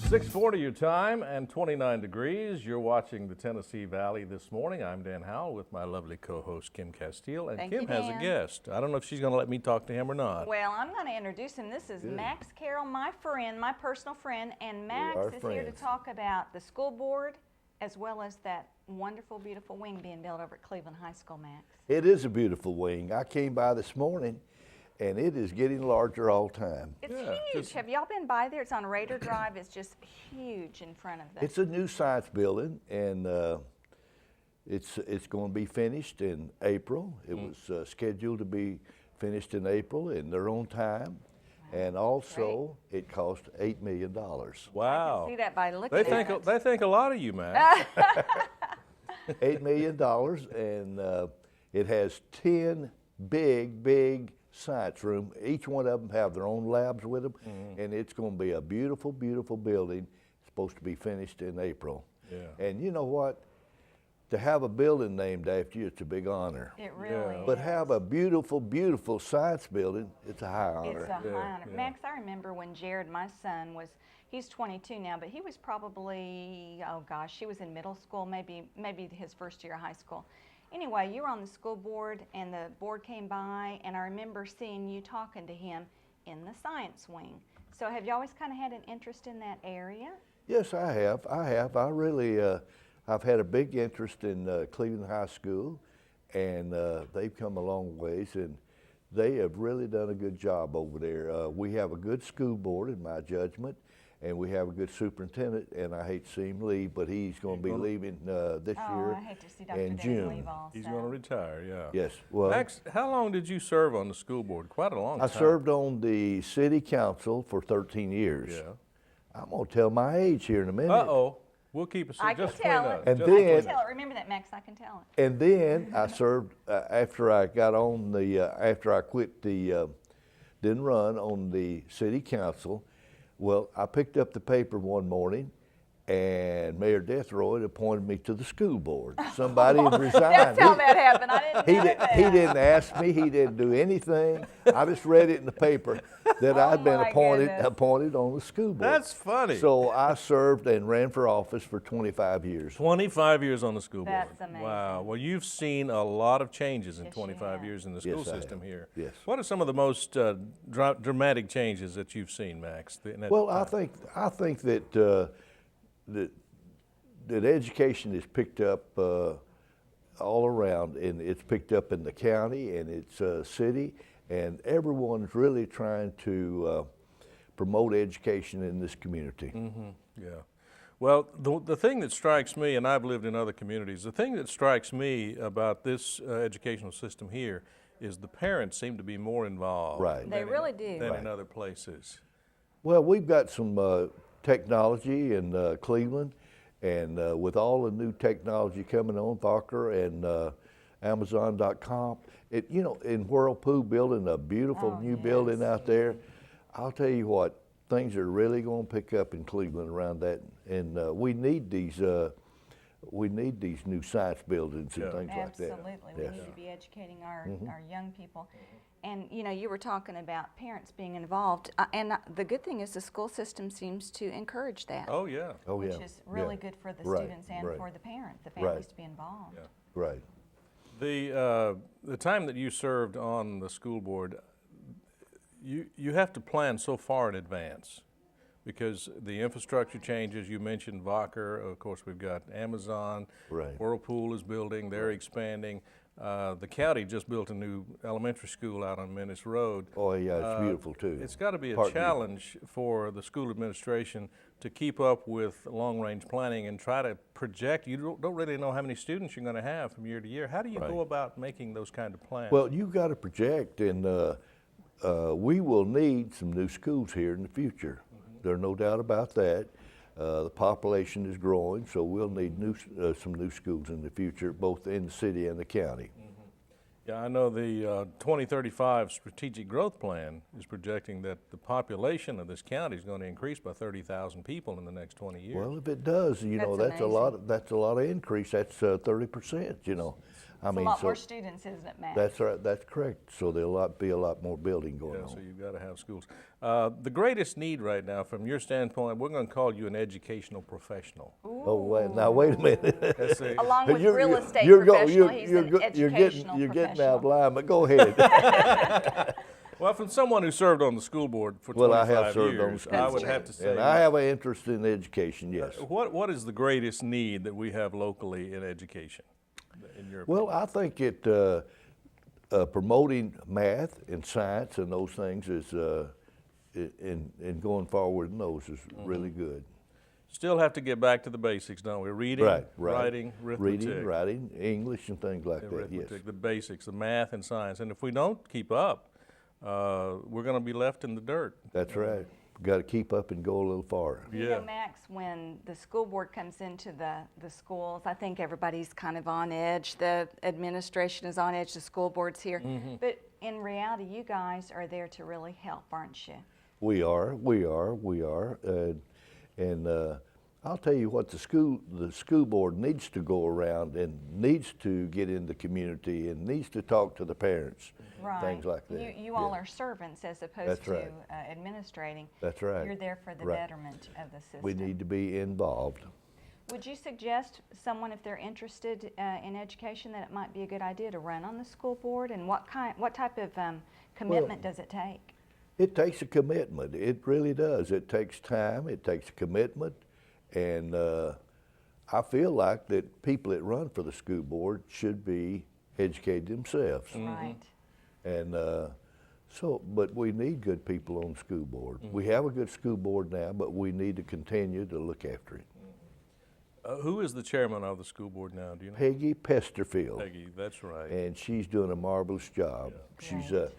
6:40 your time and 29 degrees. You're watching the Tennessee Valley this morning. I'm Dan Howell with my lovely co-host Kim Castile, and Thank Kim you, has Dan. a guest. I don't know if she's going to let me talk to him or not. Well, I'm going to introduce him. This is Max Carroll, my friend, my personal friend, and Max are is here to friends. talk about the school board as well as that wonderful, beautiful wing being built over at Cleveland High School, Max. It is a beautiful wing. I came by this morning, and it is getting larger all the time. It's Yeah, huge. just- Have y'all been by there? It's on Raider Drive. It's just huge in front of the... It's a new science building, and it's going to be finished in April. It was scheduled to be finished in April, and they're on time. And also, it cost $8 million. Wow. See that by looking They at think it. they think a lot of you, Max. $8 million, and it has 10 big science rooms. Each one of them have their own labs with them, and it's going to be a beautiful, beautiful building. It's supposed to be finished in April. Yeah. And you know what? To have a building named after you, it's a big honor. It really But is. have a beautiful, beautiful science building, it's a high honor. It's a high honor. yeah. Max, I remember when Jared, my son, he's 22 now, but he was probably, oh gosh, he was in middle school, maybe his first year of high school. Anyway, you were on the school board and the board came by, and I remember seeing you talking to him in the science wing. So have you always kind of had an interest in that area? Yes, I have. I really, I've had a big interest in Cleveland High School, and they've come a long ways, and they have really done a good job over there. We have a good school board, in my judgment, and we have a good superintendent, and I hate to see him leave, but he's going to be leaving this Oh, year I hate to see Dr. in Day June. leave also. He's going to retire, yeah. Yes, well, Max, how long did you serve on the school board? Quite a long I time. served on the city council for 13 years. Yeah. I'm going to tell my age here in a minute. Uh-oh. We'll keep it I can just between tell us. it. And just then- I between can tell it. Remember that, Max, I can tell it. And then I served after I got on after I quit didn't run on the city council. Well, I picked up the paper one morning, and Mayor Deathroyd appointed me to the school board. Somebody had resigned. That's how that happened. I didn't know that. He didn't ask me. He didn't do anything. I just read it in the paper that I'd been my appointed goodness. on the school board. That's funny. So I served and ran for office for 25 years. 25 years on the school board. That's amazing. Wow. Well, you've seen a lot of changes in Yes, you 25 have. years in the school Yes, I system have. here. Yes. What are some of the most dramatic changes that you've seen, Max? in that Well, I time? think that that education is picked up all around, and it's picked up in the county and its city, and everyone's really trying to promote education in this community. Yeah. Well, the thing that strikes me, and I've lived in other communities, the thing that strikes me about this educational system here is the parents seem to be more involved. Right. They really do. Than in Right. other places. Well, we've got some technology in Cleveland, and with all the new technology coming on, Fokker and Amazon.com, in Whirlpool building a beautiful new building out there, I'll tell you what, things are really going to pick up in Cleveland around that, and we need these new science buildings and Yeah. things like that. Absolutely. We Yes. need to be educating our young people. And, you were talking about parents being involved. And the good thing is the school system seems to encourage that, Oh, yeah. Oh, which yeah. is really Yeah. good for the Right, students and right. for the parent, the families Right. to be involved. Yeah. Right. The time that you served on the school board, you have to plan so far in advance because the infrastructure changes. You mentioned Vocker. Of course, we've got Amazon. Right. Whirlpool is building. They're expanding. The county just built a new elementary school out on Menace Road. Oh, yeah, it's beautiful too. It's got to be a Parkview. challenge for the school administration to keep up with long-range planning and try to project. You don't really know how many students you're going to have from year to year. How do you Right. go about making those kind of plans? Well, you've got to project, and we will need some new schools here in the future. There's no doubt about that. The population is growing, so we'll need some new schools in the future, both in the city and the county. Yeah, I know the 2035 Strategic Growth Plan is projecting that the population of this county is going to increase by 30,000 people in the next 20 years. Well, if it does, you know, That's that's a lot. That's a lot of increase. That's 30%. You know, I It's mean, a lot so more students, isn't it, Matt? that's right. That's correct. So there'll be a lot more building going Yeah, on. so you've got to have schools. The greatest need right now, from your standpoint, we're going to call you an educational professional. Oh wait, now wait a minute. That's a- Along with You're- real estate you're go- professional, you're- he's you're an go- educational You're getting professional. out of line, but go ahead. Well, from someone who served on the school board for Well, 25 I have served on the years, school I board. would That's have to say, And I have an interest in education. Yes. what is the greatest need that we have locally in education, in your Well, opinion? I think promoting math and science and those things is, and going forward in those is really good. Still have to get back to the basics, don't we? Reading, Right. writing, arithmetic. Reading, writing, English, and things like that. Arithmetic, Yes. the basics, the math and science. And if we don't keep up, we're going to be left in the dirt. That's right. Got to keep up and go a little farther. You Yeah. know, Max, when the school board comes into the schools, I think everybody's kind of on edge. The administration is on edge, the school board's here. But in reality, you guys are there to really help, aren't you? We are. And I'll tell you what, the school board needs to go around and needs to get in the community and needs to talk to the parents, Right. things like that. You all Yeah. are servants as opposed That's to right. administrating. That's right. You're there for the Right. betterment of the system. We need to be involved. Would you suggest someone, if they're interested in education, that it might be a good idea to run on the school board? And what type of commitment does it take? It takes a commitment. It really does. It takes time. It takes a commitment. And I feel like that people that run for the school board should be educated themselves. Right. And but we need good people on the school board. We have a good school board now, but we need to continue to look after it. Who is the chairman of the school board now? Do you know? Peggy Pesterfield. Peggy, that's right. And she's doing a marvelous job. She's, Right.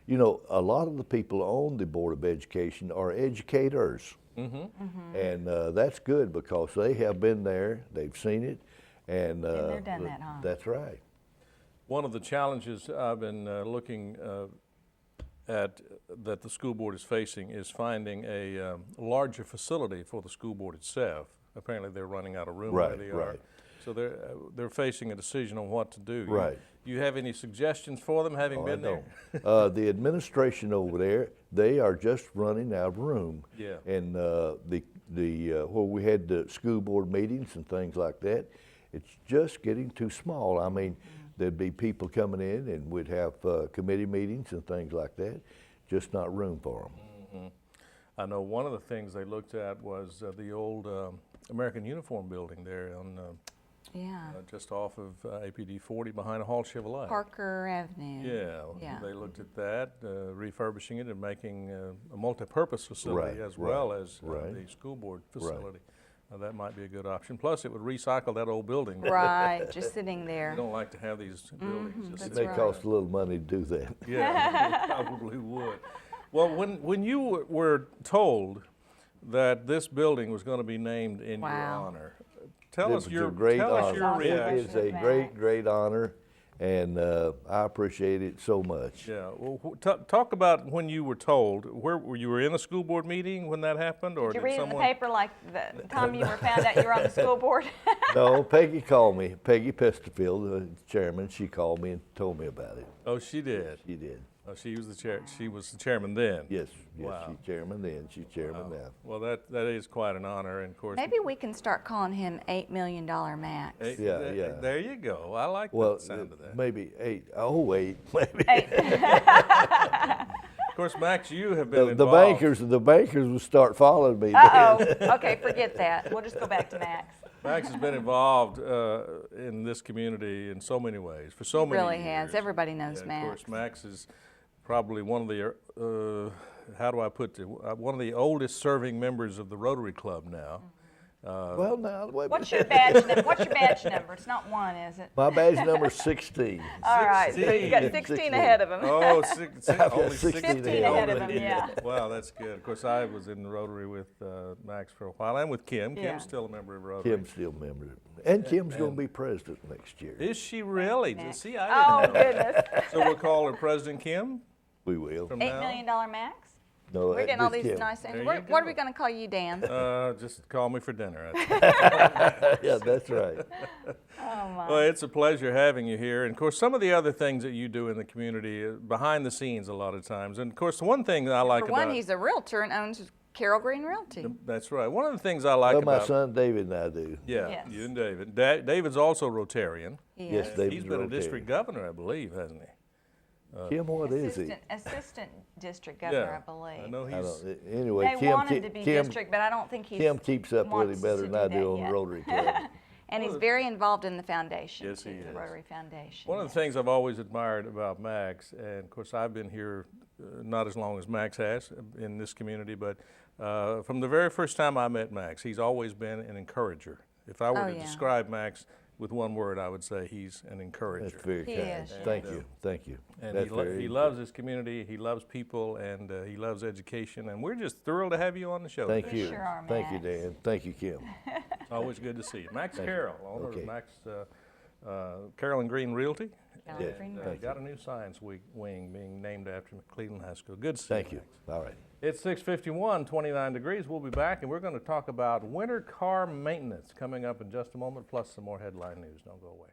you know, a lot of the people on the Board of Education are educators. And that's good because they have been there, they've seen it, and they've done that, huh? That's right. One of the challenges I've been looking at that the school board is facing is finding a larger facility for the school board itself. Apparently, they're running out of room where Right, they are. right. So they're facing a decision on what to do. Right. You have any suggestions for them, having Oh, I been there? don't. The administration over there, they are just running out of room. Yeah. And where we had the school board meetings and things like that, it's just getting too small. I mean, there'd be people coming in and we'd have committee meetings and things like that, just not room for them. I know one of the things they looked at was the old American Uniform Building there on Yeah. just off of APD 40 behind a Hall Chevrolet. Parker Avenue. Yeah, they looked at that, refurbishing it and making a multi-purpose facility Right, as well as right. the school board facility. That might be a good option. Plus, it would recycle that old building. Right, just sitting there. You don't like to have these buildings just It That's may sitting right. cost a little money to do that. Yeah, it probably would. Well, when you were told that this building was going to be named in your Wow. honor, tell It us was your a great tell us honor. your Awesome. It reaction. is a Max. great honor, and I appreciate it so much. Yeah. Well, talk about when you were told. Where were you? Were in a school board meeting when that happened, or Did you read in the someone? paper like the time you were found out you were on the school board? No, Peggy called me. Peggy Pesterfield, the chairman, she called me and told me about it. Oh, she did. She did. Oh, she was the chair. She was the chairman then. Yes, Wow. she's chairman then, she's chairman now. Well, that is quite an honor, and of course. Maybe we can start calling him $8 million Max. Yeah. There you go. I like Well, the sound of that. maybe 8, oh 8, maybe. Of course, Max, you have been The involved. bankers will start following me. Uh-oh. Okay, forget that. We'll just go back to Max. Max has been involved in this community in so many ways for so many Really years. has. Everybody knows Of Max. course, Max is probably one of the how do I put it? One of the oldest serving members of the Rotary Club now, Well, now, wait a What's minute. your badge number? What's your badge number? It's not 1, is it? My badge number's 16. All right, so you got 16. 16 ahead of him. Oh, I've got only 16 15 ahead of him, yeah. Wow, that's good. Of course, I was in the Rotary with Max for a while, and with Kim. Yeah. Kim's still a member of Rotary. Kim's still a member. And Kim's going to be president next year. Is she really? Max. See, I Oh, didn't know. goodness. So we'll call her President Kim We will. from $8 now million max? No, We're getting all just these Kim. nice things. There What, you what are go. we going to call you, Dan? Just call me for dinner. Yeah, that's right. Oh, my. Well, it's a pleasure having you here. And of course, some of the other things that you do in the community, behind the scenes a lot of times. And of course, the one thing that I like For one, about he's a realtor and owns Carrol Green Realty. that's right. One of the things I like Well, my about son David and I do. yeah, Yes. you and David. David's also Rotarian. He Yes, is. David's He's been a Rotarian. district governor, I believe, hasn't he? Kim, what is he? Assistant district governor, I believe. I know I he's. don't, anyway, They Kim, want him to be Kim, district, but I don't think he's. Kim keeps up with wants him better to than do I that do on yet. the Rotary Club. And he's very involved in the foundation. Yes, he too, the is. Rotary Foundation. One of the things I've always admired about Max, and of course I've been here not as long as Max has in this community, but from the very first time I met Max, he's always been an encourager. If I were Oh, to yeah. describe Max with one word, I would say he's an encourager. That's very He kind. is, Thank yeah. you, thank you. And That's he loves his community, he loves people, and he loves education, and we're just thrilled to have you on the show. Thank today. you, sure are, thank you, Max. Dan. Thank you, Kim. It's always good to see you. Max Thank you. Carroll, owner Okay. of Max Carroll and Green Realty. Carrol Yes, Green thank Realty. Got a new science wing being named after Cleveland High School. Good to see Thank you. you. Max. All right. It's 6:51, 29 degrees. We'll be back, and we're going to talk about winter car maintenance coming up in just a moment, plus some more headline news. Don't go away.